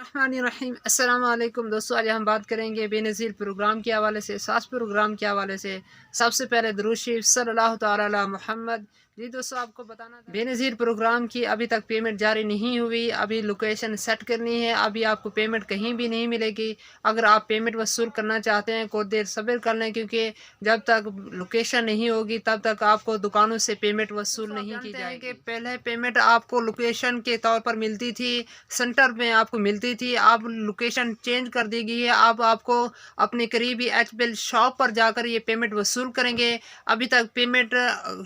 रहीम अस्सलाम वालेकुम दोस्तों, आज हम बात करेंगे बेनज़ीर प्रोग्राम के हवाले से, सास प्रोग्राम के हवाले से। सबसे पहले दुरूद शरीफ सल्लल्लाहु तआला अला मोहम्मद। जी दोस्तों, आपको बताना था बेनज़ीर प्रोग्राम की अभी तक पेमेंट जारी नहीं हुई। अभी लोकेशन सेट करनी है, अभी आपको पेमेंट कहीं भी नहीं मिलेगी। अगर आप पेमेंट वसूल करना चाहते हैं कुछ देर सब्र कर लें, क्योंकि जब तक लोकेशन नहीं होगी तब तक आपको दुकानों से पेमेंट वसूल नहीं की जाएगी। पहले पेमेंट आपको लोकेशन के तौर पर मिलती थी, सेंटर में आपको मिलती थी। अब लोकेशन चेंज कर दी गई है। अब आपको अपने करीबी एचबीएल शॉप पर जाकर ये पेमेंट वसूल करेंगे। अभी तक पेमेंट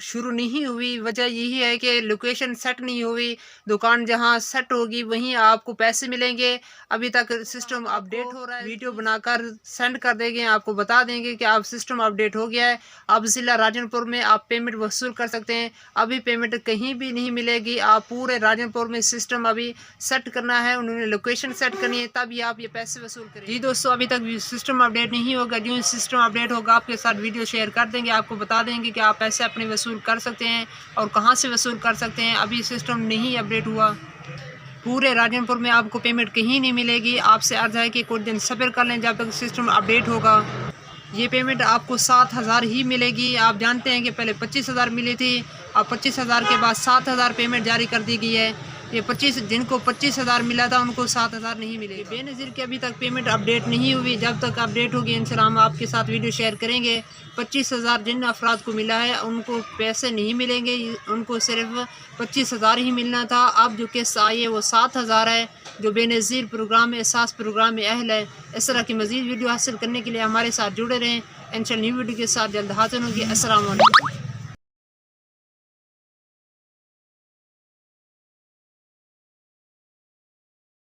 शुरू नहीं हुई। वजह यही है कि लोकेशन सेट नहीं हुई। दुकान जहां सेट होगी वहीं आपको पैसे मिलेंगे। अभी तक सिस्टम अपडेट हो रहा है। वीडियो बनाकर सेंड कर देंगे, आपको बता देंगे कि आप सिस्टम अपडेट हो गया है। अब ज़िला राजनपुर में आप पेमेंट वसूल कर सकते हैं। अभी पेमेंट कहीं भी नहीं मिलेगी। आप पूरे राजनपुर में सिस्टम अभी सेट करना है, उन्होंने लोकेशन सेट करनी है, तभी आप ये पैसे वसूल करें। जी दोस्तों, अभी तक सिस्टम अपडेट नहीं होगा। जो सिस्टम अपडेट होगा आपके साथ वीडियो शेयर कर देंगे, आपको बता देंगे कि आप पैसे अपने वसूल कर सकते हैं और कहां से वसूल कर सकते हैं। अभी सिस्टम नहीं अपडेट हुआ। पूरे राजनपुर में आपको पेमेंट कहीं नहीं मिलेगी। आपसे अर्ज है कि कुछ दिन सब्र कर लें जब तक सिस्टम अपडेट होगा। ये पेमेंट आपको 7,000 ही मिलेगी। आप जानते हैं कि पहले 25,000 मिली थी, अब 25,000 के बाद 7,000 पेमेंट जारी कर दी गई है। ये 25 जिनको 25,000 मिला था उनको 7,000 नहीं मिले। बेनज़ीर की अभी तक पेमेंट अपडेट नहीं हुई। जब तक अपडेट होगी इंशाल्लाह हम आपके साथ वीडियो शेयर करेंगे। 25,000 जिन अफराद को मिला है उनको पैसे नहीं मिलेंगे, उनको सिर्फ 25,000 ही मिलना था। अब जो किस्त आई है वो 7,000 है, जो बेनज़ीर प्रोग्राम में एहसास प्रोग्राम में अहल है। इस तरह की मज़ीद वीडियो हासिल करने के लिए हमारे साथ जुड़े रहें। इंशाल्लाह न्यू वीडियो के साथ जल्द हाजिर होंगे। अस्सलाम वालेकुम।